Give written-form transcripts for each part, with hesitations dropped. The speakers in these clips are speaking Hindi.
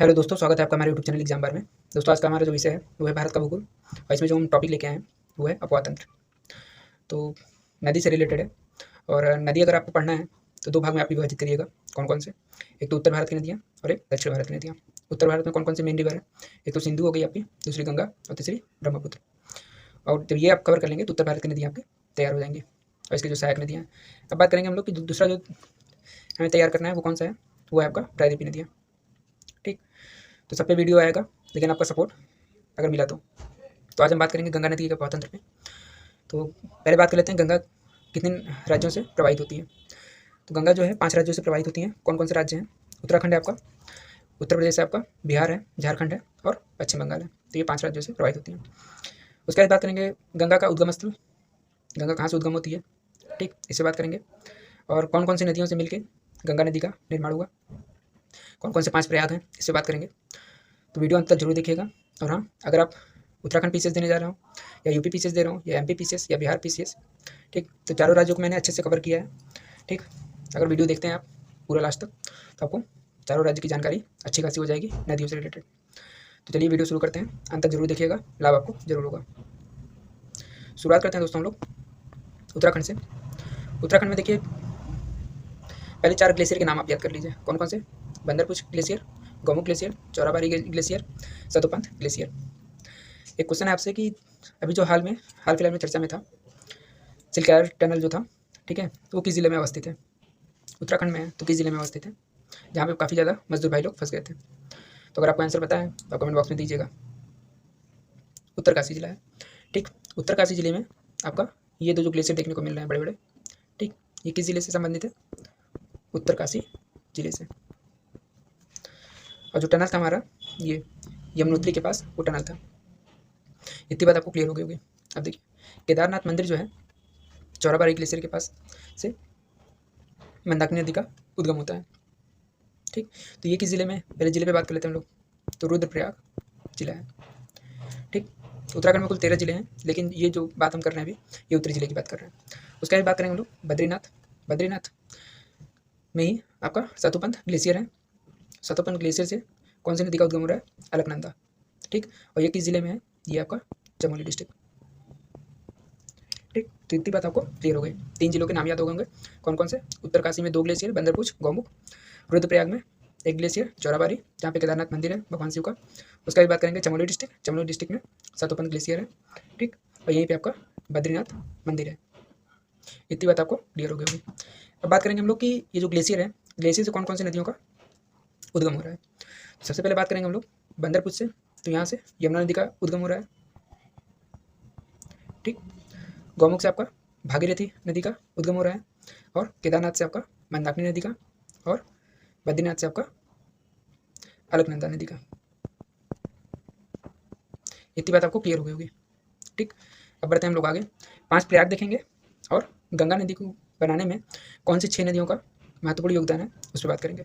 हेलो दोस्तों, स्वागत है आपका हमारे यूट्यूब चैनल एग्जाम बार में। दोस्तों, आज का हमारा जो विषय है वो है भारत का भूगोल और इसमें जो हम टॉपिक लेके आए हैं वो है अपवाह तंत्र। तो नदी से रिलेटेड है और नदी अगर आपको पढ़ना है तो दो भाग में आप विभाजित करिएगा। कौन कौन से? एक तो उत्तर भारत की नदियाँ और एक दक्षिण भारत की नदियाँ। उत्तर भारत में कौन कौन से मेन रिवर है? एक तो सिंधु हो गई आपकी, दूसरी गंगा और तीसरी ब्रह्मपुत्र। और जब ये आप कवर कर लेंगे तो उत्तर भारत की नदियाँ आपकी तैयार हो जाएंगी और इसकी जो सहायक नदियाँ हैं। अब बात करेंगे हम लोग कि दूसरा जो हमें तैयार करना है वो कौन सा है? वो है आपका प्रायद्वीपीय नदियाँ। ठीक, तो सब पे वीडियो आएगा, लेकिन आपका सपोर्ट अगर मिला तो आज हम बात करेंगे गंगा नदी के अपवाह तंत्र पे। तो पहले बात कर लेते हैं गंगा कितने राज्यों से प्रभावित होती है। तो गंगा जो है 5 राज्यों से प्रभावित होती हैं। कौन कौन से राज्य हैं? उत्तराखंड है आपका, उत्तर प्रदेश है आपका, बिहार है, झारखंड है और पश्चिम बंगाल है। तो ये 5 राज्यों से प्रभावित होती हैं। उसके बाद बात करेंगे गंगा का उद्गम स्थल, गंगा कहाँ से उद्गम होती है। ठीक, इससे बात करेंगे। और कौन कौन सी नदियों से मिलकर गंगा नदी का निर्माण हुआ, कौन कौन से 5 प्रयाग हैं, इससे बात करेंगे। तो वीडियो अंत तक जरूर देखिएगा। और हाँ, अगर आप उत्तराखंड पीसीएस देने जा रहा हूँ या यूपी पीसीएस दे रहा हूँ या एमपी पीसीएस या बिहार पीसीएस, ठीक, तो चारों राज्यों को मैंने अच्छे से कवर किया है। ठीक, अगर वीडियो देखते हैं आप पूरा लास्ट तक तो आपको चारों राज्य की जानकारी अच्छी खासी हो जाएगी नदियों से रिलेटेड। तो चलिए वीडियो शुरू करते हैं, अंत तक जरूर देखिएगा, लाभ आपको जरूर होगा। शुरुआत करते हैं दोस्तों हम लोग उत्तराखंड से। उत्तराखंड में देखिए, पहले 4 ग्लेशियर के नाम आप याद कर लीजिए। कौन कौन से? Bandarpunch glacier, Gaumukh glacier, Chorabari glacier, Satopanth glacier. एक क्वेश्चन है आपसे कि अभी जो हाल फिलहाल में चर्चा में था, चिल्का टनल जो था, ठीक है, तो वो किस जिले में अवस्थित है? उत्तराखंड में है, तो किस जिले में अवस्थित है जहाँ पे काफ़ी ज़्यादा मजदूर भाई लोग फंस गए थे? तो अगर आपको आंसर पता है तो कमेंट बॉक्स में दीजिएगा। उत्तरकाशी जिला है। ठीक, उत्तरकाशी जिले में आपका ये दो जो ग्लेशियर देखने को मिल रहे हैं बड़े बड़े, ठीक, ये किस जिले से संबंधित है? उत्तरकाशी जिले से। और जो टनल था हमारा, ये यमुनोत्री के पास वो टनल था। इतनी बात आपको क्लियर हो गई होगी। अब देखिए, केदारनाथ मंदिर जो है चौराबाड़ी ग्लेशियर के पास से मंदाकिनी नदी का उद्गम होता है। ठीक, तो ये किस जिले में? पहले जिले पे बात कर लेते हैं हम लोग। तो रुद्रप्रयाग जिला है। ठीक, उत्तराखंड में कुल 13 जिले हैं, लेकिन ये जो बात हम कर रहे हैं अभी, ये उत्तरी जिले की बात कर रहे हैं। उसके बाद बात करेंगे हम लोग बद्रीनाथ। बद्रीनाथ में ही आपका सतोपंथ ग्लेशियर है। सतोपंथ ग्लेशियर से कौन सी नदी का उद्गम हो रहा है? अलकनंदा। ठीक, और ये किस जिले में है? ये आपका चमोली डिस्ट्रिक्ट। ठीक, तो इतनी बात आपको क्लियर हो गई। 3 जिलों के नाम याद हो होंगे। कौन कौन से? उत्तरकाशी में 2 ग्लेशियर, बंदरपुछ, गौमुख। रुद्रप्रयाग में 1 ग्लेशियर, चौराबाड़ी, जहाँ पे केदारनाथ मंदिर है भगवान शिव का। उसका भी बात करेंगे चमोली डिस्ट्रिक्ट। चमोली डिस्ट्रिक्ट में सतोपंथ ग्लेशियर है। ठीक, और यहीं पे आपका बद्रीनाथ मंदिर है। इतनी बात आपको क्लियर हो गई होगी। अब बात करेंगे हम लोग कि ये जो ग्लेशियर है, ग्लेशियर से कौन कौन सी नदियों का उद्गम हो रहा है। तो सबसे पहले बात करेंगे हम लोग बंदरपुछ से। तो यहाँ से यमुना नदी का उद्गम हो रहा है। ठीक, गौमुख से आपका भागीरथी नदी का उद्गम हो रहा है और केदारनाथ से आपका मंदाकिनी नदी का और बद्रीनाथ से आपका अलकनंदा नदी का। इतनी बात आपको क्लियर हो गई होगी। ठीक, अब बढ़ते हैं हम लोग आगे। 5 प्रयाग देखेंगे और गंगा नदी को बनाने में कौन सी 6 नदियों का महत्वपूर्ण योगदान है उस पर बात करेंगे।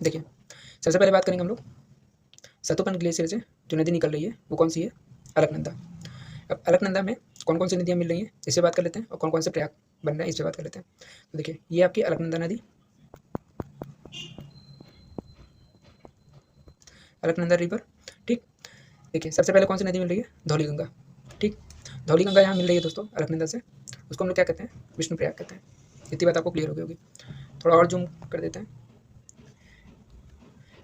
देखिए, सबसे पहले बात करेंगे हम लोग सतोपंथ ग्लेशियर से जो नदी निकल रही है वो कौन सी है? अलकनंदा। अब अलकनंदा में कौन कौन सी नदियाँ मिल रही हैं इससे बात कर लेते हैं, और कौन कौन से प्रयाग बन रहे हैं इससे बात कर लेते हैं। तो देखिए, ये आपकी अलकनंदा नदी, अलकनंदा रिवर। ठीक, देखिए सबसे पहले कौन सी नदी मिल रही है? धौली गंगा। ठीक, धौली गंगा यहाँ मिल रही है दोस्तों अलकनंदा से, उसको हम लोग क्या कहते हैं? विष्णु प्रयाग कहते हैं। इतनी बात आपको क्लियर हो गई होगी। थोड़ा और जूम कर देते हैं।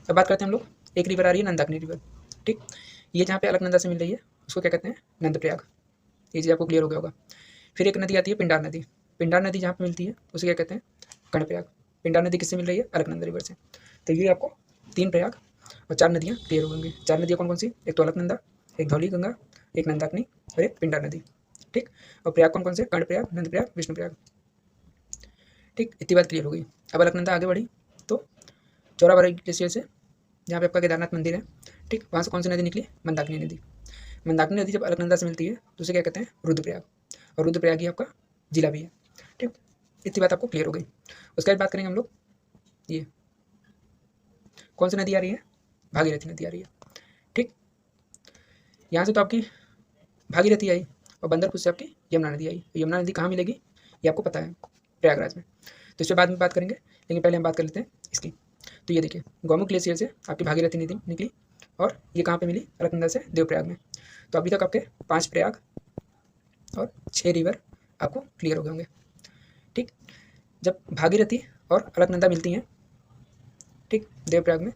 अब बात करते हैं हम लोग, एक रिवर आ रही है नंदाकिनी रिवर। ठीक, ये जहाँ पे अलकनंदा से मिल रही है उसको क्या कहते हैं? नंद प्रयाग। ये चीज़ आपको क्लियर हो गया होगा। फिर एक नदी आती है पिंडार नदी। पिंडार नदी जहाँ पे मिलती है उसे क्या कहते हैं? कर्णप्रयाग। पिंडार नदी किससे मिल रही है? अलकनंदा रिवर से। तो ये आपको 3 प्रयाग और 4 नदियाँ क्लियर हो गई। 4 नदियाँ कौन कौन सी? एक तो अलकनंदा, एक धौली गंगा, एक नंदाकिनी और एक पिंडार नदी। ठीक, और प्रयाग कौन कौन से? कर्णप्रयाग, नंद प्रयाग, विष्णु प्रयाग। ठीक, इतनी बात क्लियर हो गई। अब अलकनंदा आगे बढ़ी तो चौराबाड़ी ग्लेशियर से जहाँ पे आपका केदारनाथ मंदिर है, ठीक, वहाँ से कौन सी नदी निकली? मंदाकिनी नदी। मंदाकिनी नदी जब अलकनंदा से मिलती है तो उसे क्या कहते हैं? रुद्रप्रयाग। और रुद्रप्रयाग ही आपका जिला भी है। ठीक, इतनी बात आपको क्लियर हो गई। उसके बाद बात करेंगे हम लोग, ये कौन सी नदी आ रही है? भागीरथी नदी आ रही है। ठीक, यहाँ से तो आपकी भागीरथी आई और बंदरपुर से आपकी यमुना नदी आई। यमुना नदी कहाँ मिलेगी ये आपको पता है? प्रयागराज में। तो इस पर बाद में बात करेंगे, लेकिन पहले हम बात कर लेते हैं इसकी। तो ये देखिए, गौमुख ग्लेशियर से आपकी भागीरथी नदी निकली और ये कहाँ पे मिली? अलकनंदा से देवप्रयाग में। तो अभी तक आपके 5 प्रयाग और 6 रिवर आपको क्लियर हो गए होंगे। ठीक, जब भागीरथी और अलकनंदा मिलती हैं, ठीक, देवप्रयाग में,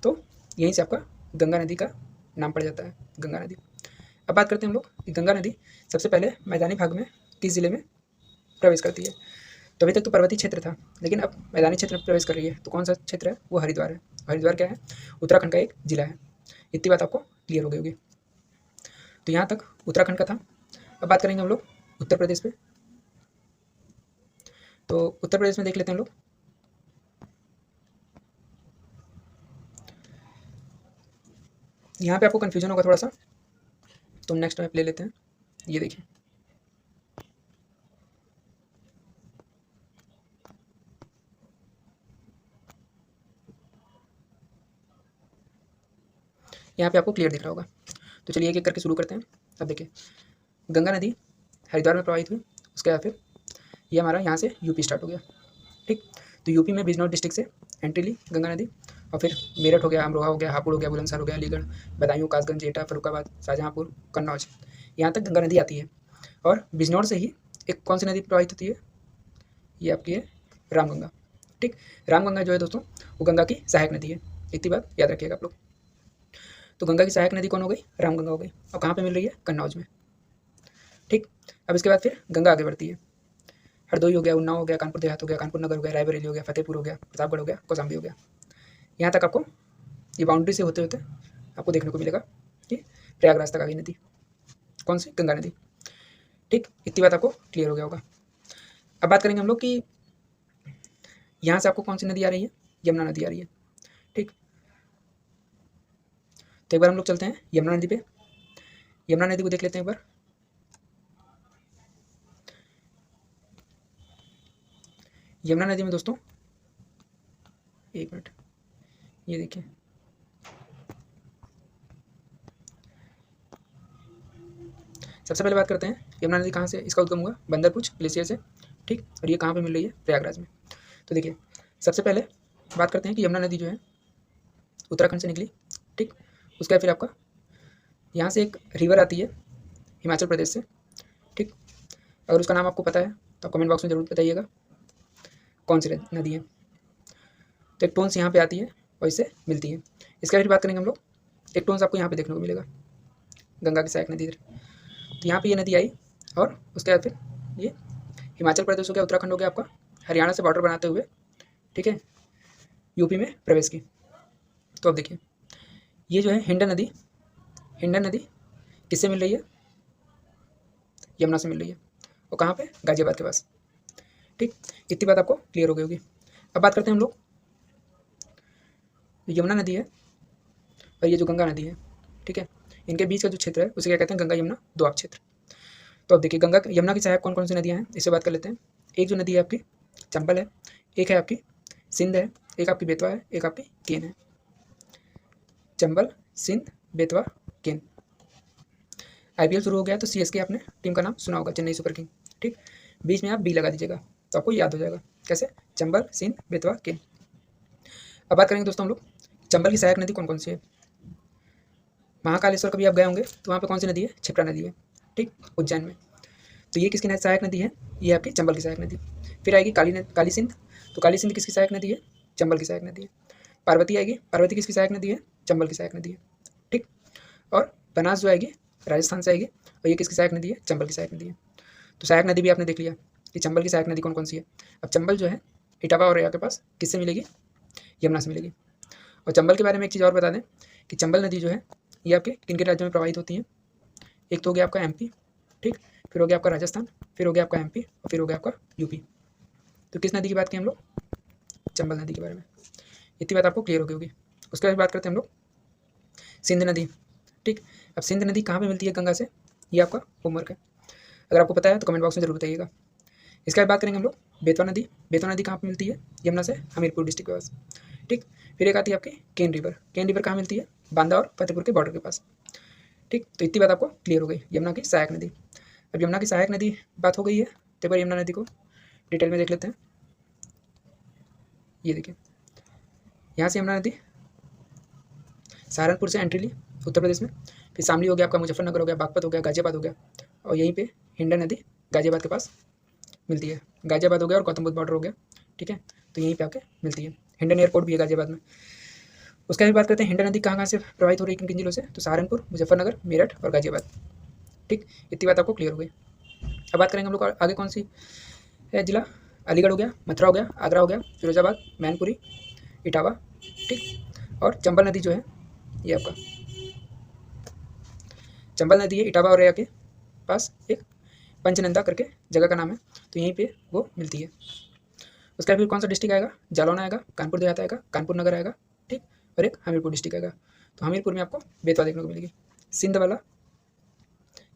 तो यहीं से आपका गंगा नदी का नाम पड़ जाता है, गंगा नदी। अब बात करते हैं हम लोग कि गंगा नदी सबसे पहले मैदानी भाग में किस जिले में प्रवेश करती है? तो अभी तक तो पर्वतीय क्षेत्र था, लेकिन अब मैदानी क्षेत्र में प्रवेश कर रही है। तो कौन सा क्षेत्र है? वो हरिद्वार है। हरिद्वार क्या है? उत्तराखंड का एक जिला है। इतनी बात आपको क्लियर हो गई होगी। तो यहाँ तक उत्तराखंड का था। अब बात करेंगे हम लोग उत्तर प्रदेश पे। तो उत्तर प्रदेश में देख लेते हैं हम लोग। यहाँ पे आपको कन्फ्यूजन होगा थोड़ा सा, तो हम नेक्स्ट मैप ले लेते हैं। ये देखिए, यहाँ पे आपको क्लियर दिख रहा होगा। तो चलिए एक एक करके शुरू करते हैं। अब देखिए, गंगा नदी हरिद्वार में प्रवाहित हुई, उसके बाद फिर ये हमारा यहाँ से यूपी स्टार्ट हो गया। ठीक, तो यूपी में बिजनौर डिस्ट्रिक्ट से एंट्री ली गंगा नदी, और फिर मेरठ हो गया, अमरोहा हो गया, हापुड़ हो गया, बुलंदशहर हो गया, अलीगढ़, बदायूं, कासगंज, एटा, फर्रुखाबाद, शाहजहाँपुर, कन्नौज, यहाँ तक गंगा नदी आती है। और बिजनौर से ही एक कौन सी नदी प्रवाहित होती है? ये आपकी है रामगंगा। ठीक, रामगंगा जो है दोस्तों, वो गंगा की सहायक नदी है। इतनी बात याद रखिएगा आप लोग। तो गंगा की सहायक नदी कौन हो गई? रामगंगा हो गई। और कहाँ पे मिल रही है? कन्नौज में। ठीक, अब इसके बाद फिर गंगा आगे बढ़ती है। हरदोई हो गया, उन्नाव हो गया, कानपुर देहात हो गया, कानपुर नगर हो गया, रायबरेली हो गया, फतेहपुर हो गया, प्रतापगढ़ हो गया, कौशाम्बी हो गया। यहाँ तक आपको ये बाउंड्री से होते होते आपको देखने को मिलेगा कि प्रयागराज तक आ गई नदी। कौन सी? गंगा नदी। ठीक, इतनी बात आपको क्लियर हो गया होगा। अब बात करेंगे हम लोग कि यहाँ से आपको कौन सी नदी आ रही है? यमुना नदी आ रही है। ठीक, तो एक बार हम लोग चलते हैं यमुना नदी पे। यमुना नदी को देख लेते हैं एक बार। यमुना नदी में दोस्तों, एक मिनट, ये देखिए, सबसे पहले बात करते हैं यमुना नदी कहाँ से इसका उद्गम हुआ? बंदरपुर ग्लेशियर से। ठीक, और ये कहाँ पे मिल रही है? प्रयागराज में। तो देखिए, सबसे पहले बात करते हैं कि यमुना नदी जो है उत्तराखंड से निकली। ठीक, उसके बाद फिर आपका यहाँ से एक रिवर आती है हिमाचल प्रदेश से। ठीक, अगर उसका नाम आपको पता है तो कमेंट बॉक्स में ज़रूर बताइएगा कौन सी नदी है। तो एक टोन्स यहाँ पे आती है और इससे मिलती है। इसका फिर बात करेंगे हम लोग। एक टोन्स आपको यहाँ पे देखने को मिलेगा, गंगा की सहायक नदी इधर। तो यहाँ पे ये नदी आई और उसके बाद फिर ये हिमाचल प्रदेश हो गया, उत्तराखंड हो गया, आपका हरियाणा से बॉर्डर बनाते हुए, ठीक है, यूपी में प्रवेश की। तो अब देखिए, ये जो है हिंडन नदी, हिंडन नदी किससे मिल रही है? यमुना से मिल रही है। और कहाँ पे? गाजियाबाद के पास। ठीक, इतनी बात आपको क्लियर हो गई होगी। अब बात करते हैं हम लोग, यमुना नदी है और ये जो गंगा नदी है, ठीक है, इनके बीच का जो क्षेत्र है उसे क्या कहते हैं? गंगा यमुना दोआब क्षेत्र। तो अब देखिए, गंगा यमुना की सहायक कौन कौन सी नदियाँ हैं, इससे बात कर लेते हैं। एक जो नदी है आपकी चंबल है, एक है आपकी सिंध है, एक आपकी बेतवा है, एक आपकी केन है। चंबल, सिंध, बेतवा, केन। आईपीएल शुरू हो गया तो सीएसके आपने टीम का नाम सुना होगा, चेन्नई सुपर किंग। ठीक, बीच में आप बी लगा दीजिएगा तो आपको याद हो जाएगा। कैसे? चंबल, सिंध, बेतवा, केन। अब बात करेंगे दोस्तों हम लोग, चंबल की सहायक नदी कौन कौन सी है। महाकालेश्वर कभी आप गए होंगे तो वहाँ पे कौन सी नदी है? क्षिप्रा नदी है। ठीक, उज्जैन में। तो ये किसकी सहायक नदी है? ये आपकी चंबल की सहायक नदी। फिर आएगी काली सिंध। तो काली सिंध किसकी सहायक नदी है? चंबल की सहायक नदी है। पार्वती आएगी, पार्वती किसकी सहायक नदी है? चंबल की सहायक नदी है। ठीक, और बनास जो आएगी राजस्थान से आएगी और ये किसकी सहायक नदी है? चंबल की सहायक नदी है। तो सहायक नदी भी आपने देख लिया कि चंबल की सहायक नदी कौन कौन सी है। अब चंबल जो है इटावा और के पास किससे मिलेगी? यमुना से मिलेगी। और चंबल के बारे में एक चीज़ और बता दें कि चंबल नदी जो है ये आपके किन किन राज्यों में प्रवाहित होती है। एक तो हो गया आपका एमपी, ठीक, फिर हो गया आपका राजस्थान, फिर हो गया आपका एमपी और फिर हो गया आपका यूपी। तो किस नदी की बात की हम लोग? चंबल नदी के बारे में। इतनी बात आपको क्लियर हो गई होगी। उसके बाद बात करते हैं हम लोग सिंध नदी। ठीक, अब सिंध नदी कहाँ पे मिलती है गंगा से, ये आपका होमवर्क है। अगर आपको पता है तो कमेंट बॉक्स में जरूर बताइएगा। इसके बाद बात करेंगे हम लोग बेतवा नदी। बेतवा नदी कहाँ पे मिलती है? यमुना से हमीरपुर डिस्ट्रिक्ट के पास। ठीक, फिर एक आती है आपकी केन रिवर। केन रिवर कहाँ मिलती है? बांदा और फतेहपुर के बॉर्डर के पास। ठीक, तो इतनी बात आपको क्लियर हो गई यमुना की सहायक नदी। अब यमुना की सहायक नदी बात हो गई है तो एक बार यमुना नदी को डिटेल में देख लेते हैं। ये देखिए यहाँ से यमुना नदी सहारनपुर से एंट्री ली उत्तर प्रदेश में, फिर शामली हो गया आपका, मुजफ्फरनगर हो गया, बागपत हो गया, गाजियाबाद हो गया, और यहीं पे हिंडन नदी गाजियाबाद के पास मिलती है। गाजियाबाद हो गया और गौतम बुद्ध बॉर्डर हो गया, ठीक है, तो यहीं पे आके मिलती है। हिंडन एयरपोर्ट भी है गाजियाबाद में। उसके बाद बात करते हैं हिंडन नदी कहाँ कहाँ से प्रभावित हो रही है, किन किन जिलों से, तो सहारनपुर, मुजफ्फरनगर, मेरठ और गाजियाबाद। ठीक, इतनी बात आपको क्लियर हो गई। अब बात करेंगे हम लोग आगे कौन सी है जिला, अलीगढ़ हो गया, मथुरा हो गया, आगरा हो गया, फिरोजाबाद, मैनपुरी, इटावा, ठीक, और चंबल नदी जो है ये आपका चंबल नदी है इटावा और के पास, एक पंचनंदा करके जगह का नाम है, तो यहीं पे वो मिलती है। उसका फिर कौन सा डिस्ट्रिक्ट आएगा, जालौन आएगा, कानपुर देहात आएगा, कानपुर नगर आएगा, ठीक, और एक हमीरपुर डिस्ट्रिक्ट आएगा। तो हमीरपुर में आपको बेतवा देखने को मिलेगी। सिंध वाला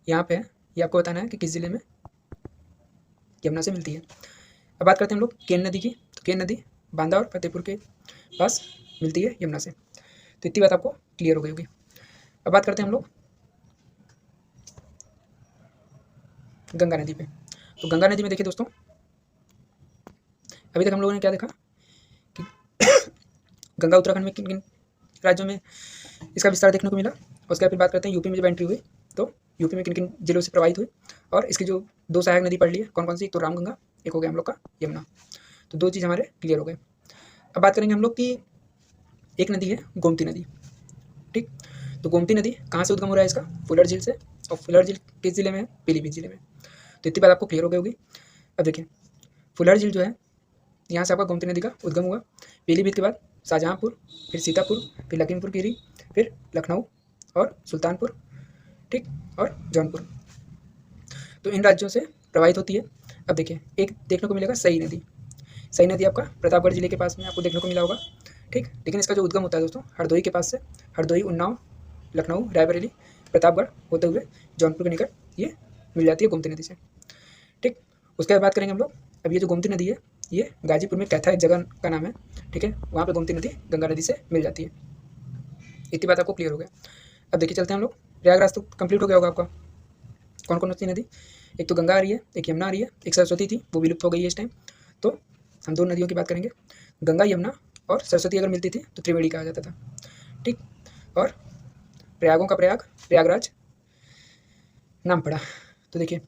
यहाँ पे है, ये आपको बताना है कि किस जिले में यमुना से मिलती है। अब बात करते हैं हम लोग केन नदी की, तो केन नदी बांदा और फतेहपुर के पास मिलती है यमुना से। तो इतनी बात आपको क्लियर हो गई होगी। अब बात करते हैं हम लोग गंगा नदी पे। तो गंगा नदी में देखिए दोस्तों, अभी तक हम लोगों ने क्या देखा कि गंगा उत्तराखंड में किन किन राज्यों में इसका विस्तार देखने को मिला। उसके बाद फिर बात करते हैं यूपी में जब एंट्री हुई तो यूपी में किन किन जिलों से प्रभावित हुई, और इसकी जो दो सहायक नदी पड़ ली है कौन कौन सी, एक तो रामगंगा, एक हो गया हम लोग का यमुना। तो दो चीज़ हमारे क्लियर हो गए। अब बात करेंगे हम लोग की एक नदी है गोमती नदी, ठीक। तो गोमती नदी कहाँ से उद्गम हो रहा है इसका, फुलर झील से, और फुलर झील किस जिले में है, पीलीभीत जिले में। तो इतनी बात आपको क्लियर हो गई होगी। अब देखिए फुलर झील जो है यहाँ से आपका गोमती नदी का उद्गम हुआ, पीलीभीत के बाद शाहजहाँपुर, फिर सीतापुर, फिर लखीमपुर खीरी, फिर लखनऊ और सुल्तानपुर, ठीक, और जौनपुर। तो इन राज्यों से प्रभावित होती है। अब देखिए एक देखने को मिलेगा सई नदी, सई नदी आपका प्रतापगढ़ जिले के पास में आपको देखने को मिला होगा, ठीक। लेकिन इसका जो उद्गम होता है दोस्तों हरदोई के पास से, हरदोई, उन्नाव, लखनऊ, रायबरेली, प्रतापगढ़ होते हुए जौनपुर के निकट ये मिल जाती है गोमती नदी से, ठीक। उसके बाद बात करेंगे हम लोग, अब ये जो गोमती नदी है ये गाजीपुर में कैथा एक जगह का नाम है, ठीक है, वहाँ पे गोमती नदी गंगा नदी से मिल जाती है। इतनी बात आपको क्लियर हो गया। अब देखिए चलते हैं हम लोग, प्रयागराज तो कंप्लीट हो गया होगा आपका। कौन कौन सी नदी, एक तो गंगा आ रही है, एक यमुना आ रही है, एक सरस्वती थी वो विलुप्त हो गई है इस टाइम। तो हम दो नदियों की बात करेंगे, गंगा यमुना और सरस्वती अगर मिलती थी तो त्रिवेणी कहा जाता था, ठीक। और प्रयागों का प्रयाग, प्रयागराज नाम पड़ा। तो देखिए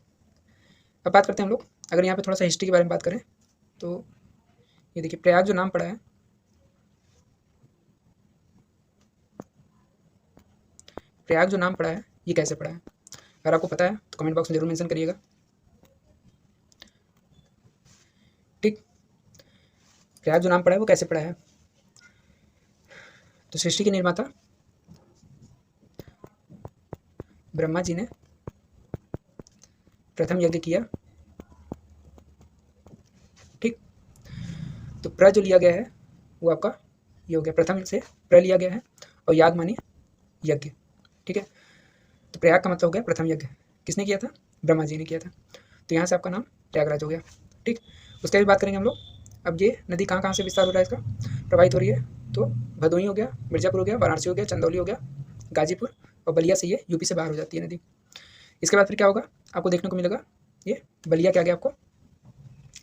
अब बात करते हैं हम लोग, अगर यहाँ पे थोड़ा सा हिस्ट्री के बारे में बात करें तो ये देखिए प्रयाग जो नाम पड़ा है, प्रयाग जो नाम पड़ा है ये कैसे पड़ा है, अगर आपको पता है तो कमेंट बॉक्स में जरूर मेंशन करिएगा, ठीक। प्रयाग जो नाम पड़ा है वो कैसे पड़ा है, तो सृष्टि के निर्माता ब्रह्मा जी ने प्रथम यज्ञ किया, ठीक। तो प्र जो लिया गया है वो आपका ये हो गया, प्रथम से प्र लिया गया है और याद मानिए यज्ञ, ठीक है। तो प्रयाग का मतलब हो गया प्रथम यज्ञ, किसने किया था, ब्रह्मा जी ने किया था। तो यहाँ से आपका नाम प्रयागराज हो गया, ठीक। उसका भी बात करेंगे हम लोग। अब ये नदी कहाँ कहाँ से विस्तार हो रहा है इसका, प्रभावित हो रही है, तो भदोही हो गया, मिर्जापुर हो गया, वाराणसी हो गया, चंदौली हो गया, गाजीपुर और बलिया से ये यूपी से बाहर हो जाती है नदी। इसके बाद फिर क्या होगा, आपको देखने को मिलेगा ये बलिया क्या गया आपको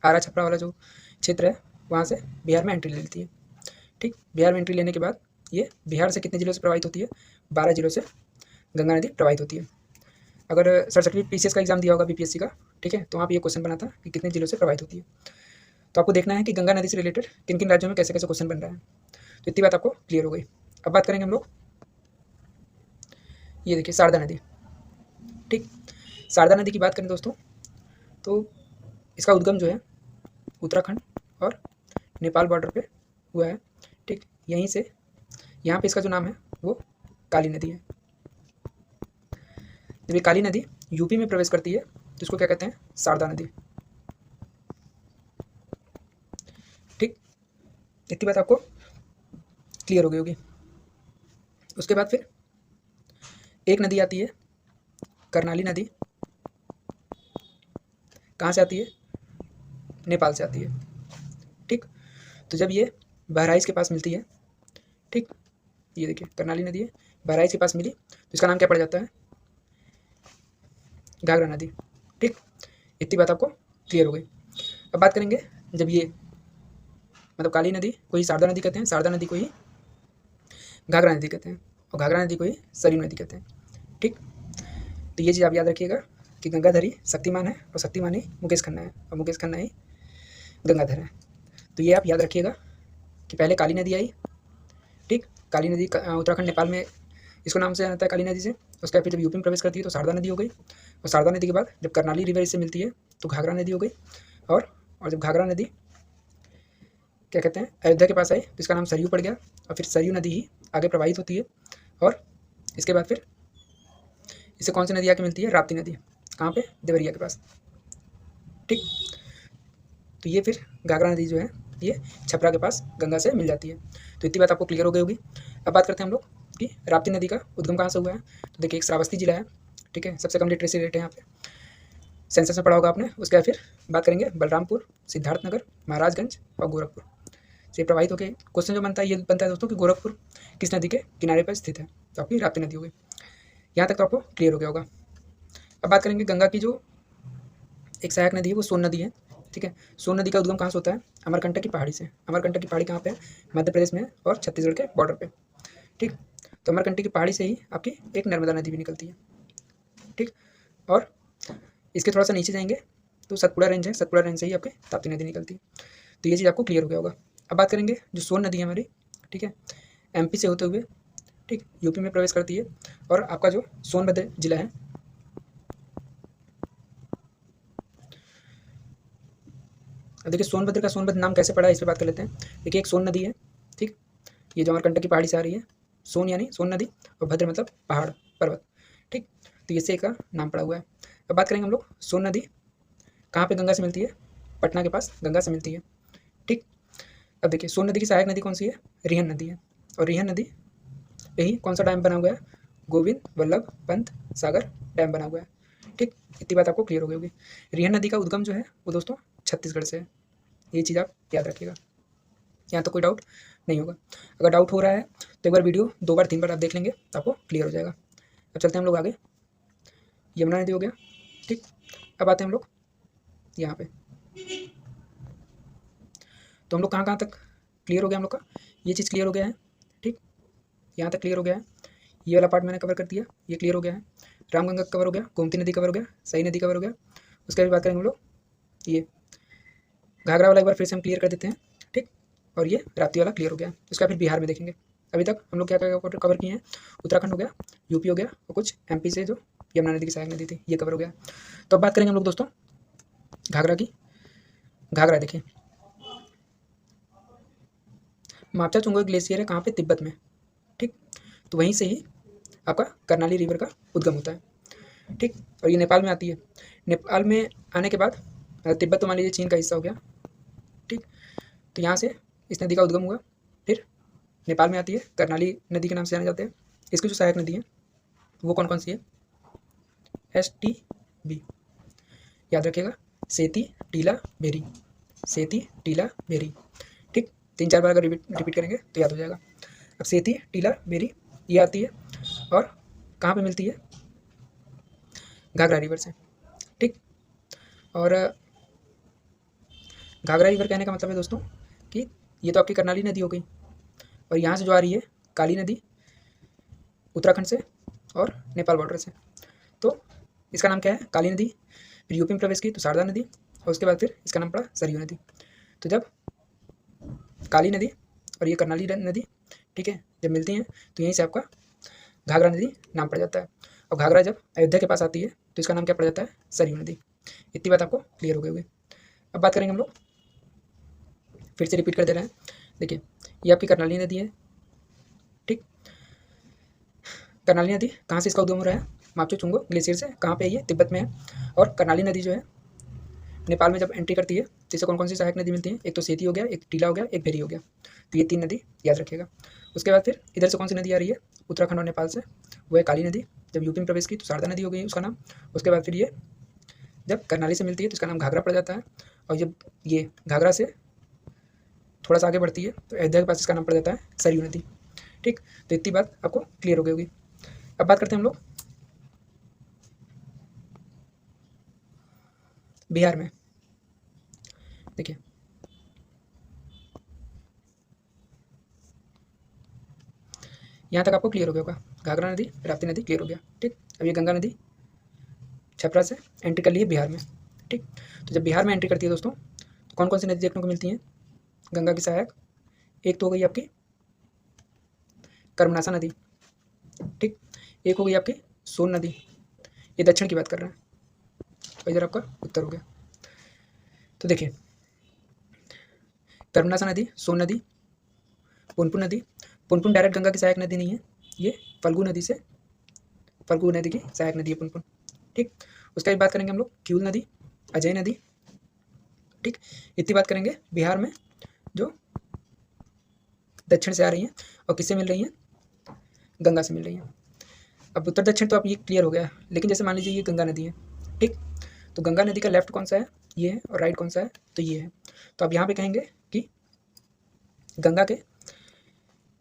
आरा छपरा वाला जो क्षेत्र है वहाँ से बिहार में एंट्री ले लेती है, ठीक। बिहार में एंट्री लेने के बाद ये बिहार से कितने जिलों से प्रभावित होती है, 12 जिलों से गंगा नदी प्रभावित होती है। अगर 67वीं पीसीएस का एग्जाम दिया होगा बीपीएससी का, ठीक है, तो वहाँ पे ये क्वेश्चन बना था कि कितने जिलों से प्रभावित होती है। तो आपको देखना है कि गंगा नदी से रिलेटेड किन किन राज्यों में कैसे कैसे क्वेश्चन बन रहा है। तो इतनी बात आपको क्लियर हो गई। अब बात करेंगे हम लोग, ये देखिए शारदा नदी, ठीक। शारदा नदी की बात करें दोस्तों तो इसका उद्गम जो है उत्तराखंड और नेपाल बॉर्डर पे हुआ है, ठीक। यहीं से यहाँ पे इसका जो नाम है वो काली नदी है। जब ये काली नदी यूपी में प्रवेश करती है तो इसको क्या कहते हैं, शारदा नदी, ठीक। इतनी बात आपको क्लियर हो गई होगी। उसके बाद फिर एक नदी आती है करनाली नदी, कहाँ से आती है, नेपाल से आती है, ठीक। तो जब ये बहराइच के पास मिलती है, ठीक, ये देखिए करनाली नदी है, बहराइच के पास मिली तो इसका नाम क्या पड़ जाता है, घाघरा नदी, ठीक। इतनी बात आपको क्लियर हो गई। अब बात करेंगे जब ये मतलब काली नदी को ही शारदा नदी कहते हैं, शारदा नदी को ही घाघरा नदी कहते हैं, और घाघरा नदी को ही सरयू नदी कहते हैं। ठीक, तो ये चीज़ आप याद रखिएगा कि गंगाधर ही शक्तिमान है और शक्तिमान ही मुकेश खन्ना है और मुकेश खन्ना ही गंगाधर है। तो ये आप याद रखिएगा कि पहले काली नदी आई। ठीक, काली नदी उत्तराखंड नेपाल में इसको नाम से जाना जाता है काली नदी से। उसके बाद फिर जब यूपी में प्रवेश करती है तो शारदा नदी हो गई, और शारदा नदी के बाद जब करनाली रिवर इससे मिलती है तो घाघरा नदी हो गई, और जब घाघरा नदी क्या कहते हैं अयोध्या के पास आई तो इसका नाम सरयू पड़ गया, और फिर सरयू नदी ही आगे प्रवाहित होती है, और इसके बाद फिर इससे कौन सी नदी आके मिलती है, राप्ती नदी। कहाँ पे, देवरिया के पास। ठीक, तो ये फिर घाघरा नदी जो है ये छपरा के पास गंगा से मिल जाती है। तो इतनी बात आपको क्लियर हो गई होगी। अब बात करते हैं हम लोग कि राप्ती नदी का उद्गम कहाँ से हुआ है। तो देखिए, एक श्रावस्ती जिला है, ठीक है, सबसे कम लिटरेसी रेट है यहाँ पे, सेंसस में पढ़ा होगा आपने। उसके बाद फिर बात करेंगे बलरामपुर, सिद्धार्थनगर, महाराजगंज और गोरखपुर से प्रभावित होकर क्वेश्चन जो बनता है ये बनता है दोस्तों कि गोरखपुर किस नदी के किनारे पर स्थित है, तो आपकी राप्ती नदी हो गई। यहाँ तक तो आपको क्लियर हो गया होगा। अब बात करेंगे गंगा की जो एक सहायक नदी है वो सोन नदी है। ठीक है, सोन नदी का उद्गम कहाँ से होता है, अमरकंटक की पहाड़ी से। अमरकंटक की पहाड़ी कहाँ पे है, मध्य प्रदेश में है और छत्तीसगढ़ के बॉर्डर पे। ठीक, तो अमरकंटक की पहाड़ी से ही आपकी एक नर्मदा नदी भी निकलती है। ठीक, और इसके थोड़ा सा नीचे जाएंगे तो सतपुड़ा रेंज है, सतपुड़ा रेंज से ही आपकी ताप्ती नदी निकलती है। तो ये चीज़ आपको क्लियर हो गया होगा। अब बात करेंगे जो सोन नदी है हमारी, ठीक है, एमपी से होते हुए ठीक यूपी में प्रवेश करती है, और आपका जो सोनभद्र जिला है, अब देखिए सोनभद्र का सोनभद्र नाम कैसे पड़ा है इस पर बात कर लेते हैं। देखिए, एक सोन नदी है, ठीक, ये जो अमरकंटक की पहाड़ी से आ रही है, सोन यानी सोन नदी, और भद्र मतलब पहाड़ पर्वत। ठीक, तो इससे का नाम पड़ा हुआ है। अब बात करेंगे हम लोग सोन नदी कहाँ पे गंगा से मिलती है, पटना के पास गंगा से मिलती है। ठीक, अब देखिए सोन नदी की सहायक नदी कौन सी है, रिहन नदी है, और रिहन नदी पे ही कौन सा डैम बना हुआ है, गोविंद वल्लभ पंत सागर डैम बना हुआ है। ठीक, इतनी बात आपको क्लियर हो गई होगी। रिहन नदी का उद्गम जो है वो दोस्तों छत्तीसगढ़ से है, ये चीज़ आप याद रखिएगा। यहाँ तो कोई डाउट नहीं होगा। अगर डाउट हो रहा है तो एक बार वीडियो 2 बार 3 बार आप देख लेंगे तो आपको क्लियर हो जाएगा। अब चलते हैं हम लोग आगे, यमुना नदी हो गया। ठीक, अब आते हैं हम लोग यहाँ पे, तो हम लोग कहाँ तक क्लियर हो गया हम लोग का, ये चीज़ क्लियर हो गया है। ठीक, यहाँ तक क्लियर हो गया है, ये वाला पार्ट मैंने कवर कर दिया, ये क्लियर हो गया है। रामगंगा कवर हो गया, गोमती नदी कवर हो गया, सई नदी कवर हो गया। उसके बाद बात करेंगे हम लोग ये घाघरा वाला एक बार फिर से हम क्लियर कर देते हैं। ठीक, और ये राप्ती वाला क्लियर हो गया। उसका फिर बिहार में देखेंगे। अभी तक हम लोग क्या क्या कवर किए हैं, उत्तराखंड हो गया, यूपी हो गया, और कुछ एमपी से जो यमुना नदी की सहायक नदी थी ये कवर हो गया। तो अब बात करेंगे हम लोग दोस्तों घाघरा की। घाघरा देखिए, मापचा चुंगोई ग्लेशियर है कहाँ पे, तिब्बत में। ठीक, तो वहीं से ही आपका करनाली रिवर का उद्गम होता है। ठीक, और ये नेपाल में आती है। नेपाल में आने के बाद तिब्बत तो मान लीजिए चीन का हिस्सा हो गया। ठीक, तो यहाँ से इस नदी का उद्गम हुआ, फिर नेपाल में आती है, करनाली नदी के नाम से जाने जाते हैं। इसकी जो सहायक नदी है वो कौन कौन सी है, STB याद रखिएगा, सेती टीला बेरी, सेती टीला बेरी। ठीक, 3-4 बार अगर रिपीट करेंगे तो याद हो जाएगा। अब सेती टीला बेरी ये आती है, और कहाँ पे मिलती है, घाघरा रिवर से। ठीक, और घाघरा रिवर कहने का मतलब है दोस्तों कि ये तो आपकी करनाली नदी हो गई, और यहाँ से जो आ रही है काली नदी उत्तराखंड से और नेपाल बॉर्डर से, तो इसका नाम क्या है, काली नदी। फिर यूपी में प्रवेश की तो शारदा नदी, और उसके बाद फिर इसका नाम पड़ा सरयू नदी। तो जब काली नदी और ये करनाली नदी, ठीक है, जब मिलती हैं तो यहीं से आपका घाघरा नदी नाम पड़ जाता है। और घाघरा जब अयोध्या के पास आती है तो इसका नाम क्या पड़ जाता है, सरयू नदी। इतनी बात आपको क्लियर हो गई होगी। अब बात करेंगे हम लोग, फिर से रिपीट कर दे रहे हैं। देखिए, ये आपकी करनाली नदी है। ठीक, करनाली नदी कहाँ से इसका उद्गम हो रहा है, मापचो चुंगो ग्लेशियर से। कहाँ पे है ये, तिब्बत में है। और करनाली नदी जो है नेपाल में जब एंट्री करती है तो इसे कौन कौन सी सहायक नदी मिलती है, एक तो सेती हो गया, एक टीला हो गया, एक भेरी हो गया। तो ये 3 नदी याद रखिएगा। उसके बाद फिर इधर से कौन सी नदी आ रही है, उत्तराखंड और नेपाल से, वो है काली नदी। जब यूपी में प्रवेश की तो शारदा नदी हो गई उसका नाम। उसके बाद फिर ये जब करनाली से मिलती है तो इसका नाम घाघरा पड़ जाता है, और जब ये घाघरा से थोड़ा सा आगे बढ़ती है तो अयोध्या के पास इसका नाम पड़ जाता है सरयू नदी। ठीक, तो इतनी बात आपको क्लियर हो गई होगी। अब बात करते हैं हम लोग बिहार में। देखिए, यहाँ तक आपको क्लियर हो गया होगा। घाघरा नदी, राप्ती नदी क्लियर हो गया। ठीक, अब ये गंगा नदी छपरा से एंट्री कर ली है बिहार में। ठीक, तो जब बिहार में एंट्री करती है दोस्तों, तो कौन कौन सी नदी देखने को मिलती हैं गंगा की सहायक? एक तो हो गई आपकी कर्मनासा नदी, ठीक, एक हो गई आपकी सोन नदी, ये दक्षिण की बात कर रहे हैं, और इधर आपका उत्तर हो गया। तो देखिए कर्मनासा नदी, सोन नदी, पुनपुन नदी। पुनपुन डायरेक्ट गंगा की सहायक नदी नहीं है, ये फल्गु नदी की सहायक नदी है पुनपुन। ठीक, उसका भी बात करेंगे हम लोग क्यूल नदी, अजय नदी। ठीक, इतनी बात करेंगे बिहार में जो दक्षिण से आ रही हैं और किससे मिल रही हैं? गंगा से मिल रही हैं। अब उत्तर दक्षिण तो अब ये क्लियर हो गया, लेकिन जैसे मान लीजिए ये गंगा नदी है। ठीक, तो गंगा नदी का लेफ्ट कौन सा है? ये है, और राइट कौन सा है? तो ये है। तो अब यहाँ पे कहेंगे कि गंगा के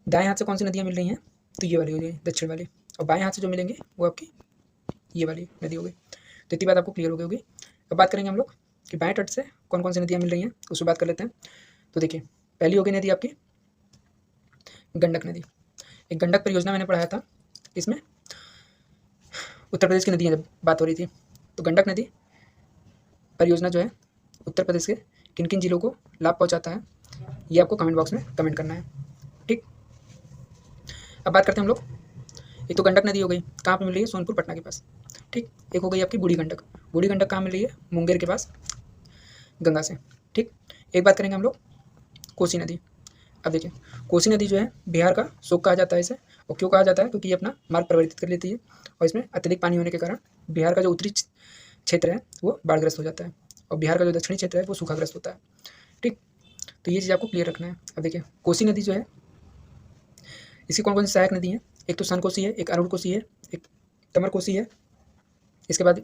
दाएं हाथ से कौन सी नदियाँ मिल रही हैं? तो ये वाली हो गई दक्षिण वाली, और बाएं हाथ से जो मिलेंगे वो आपकी ये वाली नदी हो गई। तो इतनी बात आपको क्लियर हो गई होगी। अब बात करेंगे हम लोग कि बाएं तट से कौन कौन सी नदियाँ मिल रही हैं, उसमें बात कर लेते हैं। तो देखिए पहली हो गई नदी आपकी गंडक नदी। एक गंडक परियोजना मैंने पढ़ाया था, इसमें उत्तर प्रदेश की नदियाँ जब बात हो रही थी, तो गंडक नदी परियोजना जो है उत्तर प्रदेश के किन किन जिलों को लाभ पहुंचाता है, ये आपको कमेंट बॉक्स में कमेंट करना है। ठीक, अब बात करते हैं हम लोग, एक तो गंडक नदी हो गई, कहाँ पे मिल रही है? सोनपुर पटना के पास। ठीक, एक हो गई आपकी बूढ़ी गंडक। बूढ़ी गंडक कहाँ मिल रही है? मुंगेर के पास गंगा से। ठीक, एक बात करेंगे हम लोग कोसी नदी। अब देखिए कोसी नदी जो है बिहार का शोक कहा जाता है इसे, और क्यों कहा जाता है? क्योंकि ये अपना मार्ग परिवर्तित कर लेती है, और इसमें अत्यधिक पानी होने के कारण बिहार का जो उत्तरी क्षेत्र है वो बाढ़ग्रस्त हो जाता है, और बिहार का जो दक्षिणी क्षेत्र है वो सूखाग्रस्त होता है। ठीक, तो ये चीज़ आपको क्लियर रखना है। अब देखिए कोसी नदी जो है, इसकी कौन कौन सी सहायक नदी है? एक तो सन कोसी है, एक अरुण कोसी है, एक तमर कोसी है, इसके बाद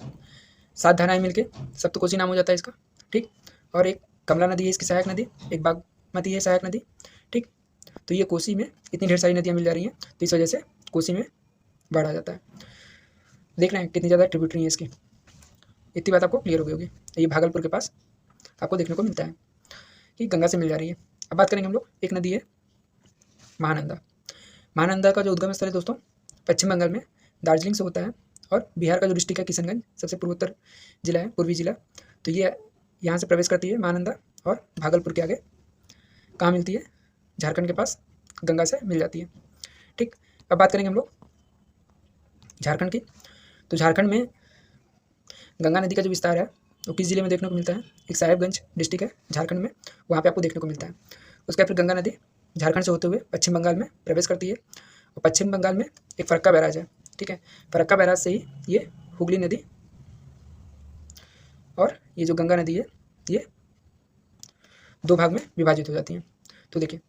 7 धाराएं मिलके सप्तकोसी नाम हो जाता है इसका। ठीक, और एक कमला नदी है इसकी सहायक नदी, एक बागमती है सहायक नदी। ठीक, तो ये कोसी में इतनी ढेर सारी नदियाँ मिल जा रही हैं, तो इस वजह से कोसी में बाढ़ आ जाता है। देख रहे हैं कितनी ज़्यादा ट्रिब्यूटरी है इसकी। इतनी बात आपको क्लियर हो गई होगी। ये भागलपुर के पास आपको देखने को मिलता है कि गंगा से मिल जा रही है। अब बात करेंगे हम लोग, एक नदी है महानंदा। महानंदा का जो उद्गम स्थल है दोस्तों पश्चिम बंगाल में दार्जिलिंग से होता है, और बिहार का जो डिस्ट्रिक्ट है किशनगंज, सबसे पूर्वोत्तर जिला है, पूर्वी जिला, तो ये यहाँ से प्रवेश करती है महानंदा, और भागलपुर के आगे कहाँ मिलती है? झारखंड के पास गंगा से मिल जाती है। ठीक, अब बात करेंगे हम लोग झारखंड की। तो झारखंड में गंगा नदी का जो विस्तार है वो किस जिले में देखने को मिलता है? एक साहेबगंज डिस्ट्रिक्ट है झारखंड में, वहाँ पे आपको देखने को मिलता है। उसके बाद फिर गंगा नदी झारखंड से होते हुए पश्चिम बंगाल में प्रवेश करती है, और पश्चिम बंगाल में एक फरक्का बैराज है। ठीक है, फरक्का बैराज से ही ये हुगली नदी और ये जो गंगा नदी है ये 2 भाग में विभाजित हो जाती हैं। तो देखिए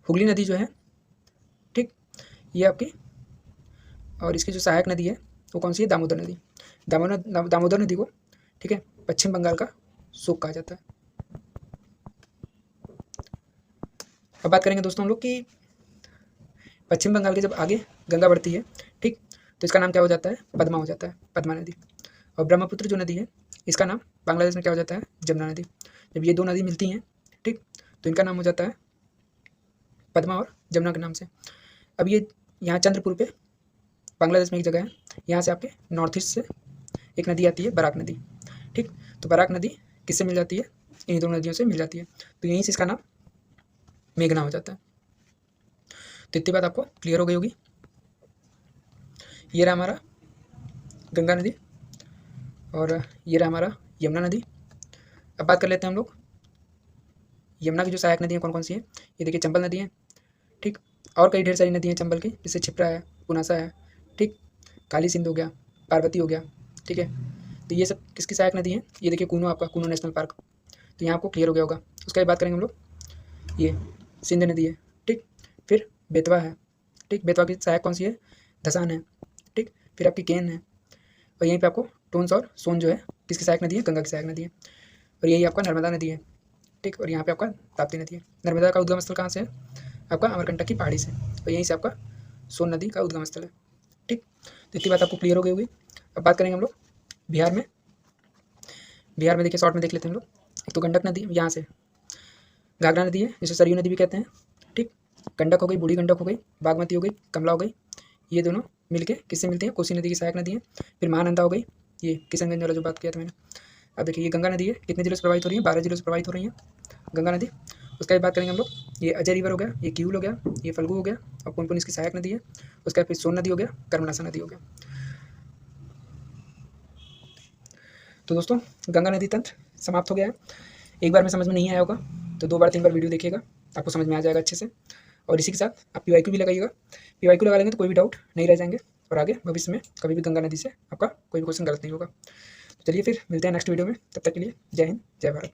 हुगली नदी जो है, ठीक, ये आपकी, और इसकी जो सहायक नदी है वो कौन सी है? दामोदर नदी। दामोदर नदी को, ठीक है, पश्चिम बंगाल का शोक कहा जाता है। अब बात करेंगे दोस्तों हम लोग कि पश्चिम बंगाल के जब आगे गंगा बढ़ती है, ठीक, तो इसका नाम क्या हो जाता है? पद्मा हो जाता है, पद्मा नदी। और ब्रह्मपुत्र जो नदी है इसका नाम बांग्लादेश में क्या हो जाता है? जमुना नदी। जब ये 2 नदी मिलती हैं, ठीक, तो इनका नाम हो जाता है पद्मा और जमुना के नाम से। अब ये यहाँ चंद्रपुर पे बांग्लादेश में एक जगह है, यहाँ से आपके नॉर्थ ईस्ट से एक नदी आती है बराक नदी। ठीक, तो बराक नदी किससे मिल जाती है? इन्हीं 2 नदियों से मिल जाती है, तो यहीं से इसका नाम मेघना हो जाता है। तो इतनी बात आपको क्लियर हो गई होगी। ये रहा हमारा गंगा नदी, और ये रहा हमारा यमुना नदी। अब बात कर लेते हैं हम लोग यमुना की जो सहायक नदियाँ कौन कौन सी हैं। ये देखिए चंबल नदी है, ठीक, और कई ढेर सारी नदी हैं चंबल की, जैसे छिप्रा है, पुनासा है, ठीक, काली सिंध हो गया, पार्वती हो गया। ठीक है, तो ये सब किसकी सहायक नदी है? ये देखिए कूनो, आपका कूनो नेशनल पार्क, तो यहाँ आपको क्लियर हो गया होगा। उसका भी बात करेंगे हम लोग, ये सिंध नदी है, ठीक, फिर बेतवा है, ठीक, बेतवा की सहायक कौन सी है? धसान है, ठीक, फिर आपकी केन है, और यहीं पे आपको टोन्स और सोन जो है किसकी सहायक नदी है? गंगा की सहायक नदी है। और यही आपका नर्मदा नदी है, ठीक, और यहाँ पे आपका ताप्ती नदी है। नर्मदा का उद्गम स्थल कहाँ से है? आपका अमरकंटक की पहाड़ी से, और यहीं से आपका सोन नदी का उद्गम स्थल है। ठीक, तो इतनी बात आपको क्लियर हो गई होगी। अब बात करेंगे हम लोग बिहार में। बिहार में देखिए शॉर्ट में देख लेते हैं हम लोग। एक तो गंडक नदी यहाँ से, घाघरा नदी है जिसे सरयू नदी भी कहते हैं, ठीक, गंडक हो गई, बूढ़ी गंडक हो गई, बागमती हो गई, कमला हो गई, ये दोनों मिलके किससे मिलती हैं? कोसी नदी की सहायक नदी है। फिर महानंदा हो गई, ये किशनगंज वाला जो बात किया था मैंने। अब देखिए ये गंगा नदी है, कितने जिलों से प्रभावित हो रही है? 12 जिलों से प्रभावित हो रही है गंगा नदी। उसका भी बात करेंगे हम लोग। ये अजय रिवर हो गया, ये किऊल हो गया, ये फल्गु हो गया, और पुनपुन इसकी सहायक नदी है। उसका फिर सोन नदी हो गया, कर्मनासा नदी हो गया। तो दोस्तों गंगा नदी तंत्र समाप्त हो गया है। एक बार में समझ में नहीं आया होगा तो 2 बार 3 बार वीडियो देखिएगा, आपको समझ में आ जाएगा अच्छे से। और इसी के साथ आप PYQ भी लगाइएगा। PYQ लगा लेंगे तो कोई भी डाउट नहीं रह जाएंगे, और आगे भविष्य में कभी भी गंगा नदी से आपका कोई भी क्वेश्चन गलत नहीं होगा। तो चलिए फिर मिलते हैं नेक्स्ट वीडियो में, तब तक के लिए जय हिंद, जय भारत।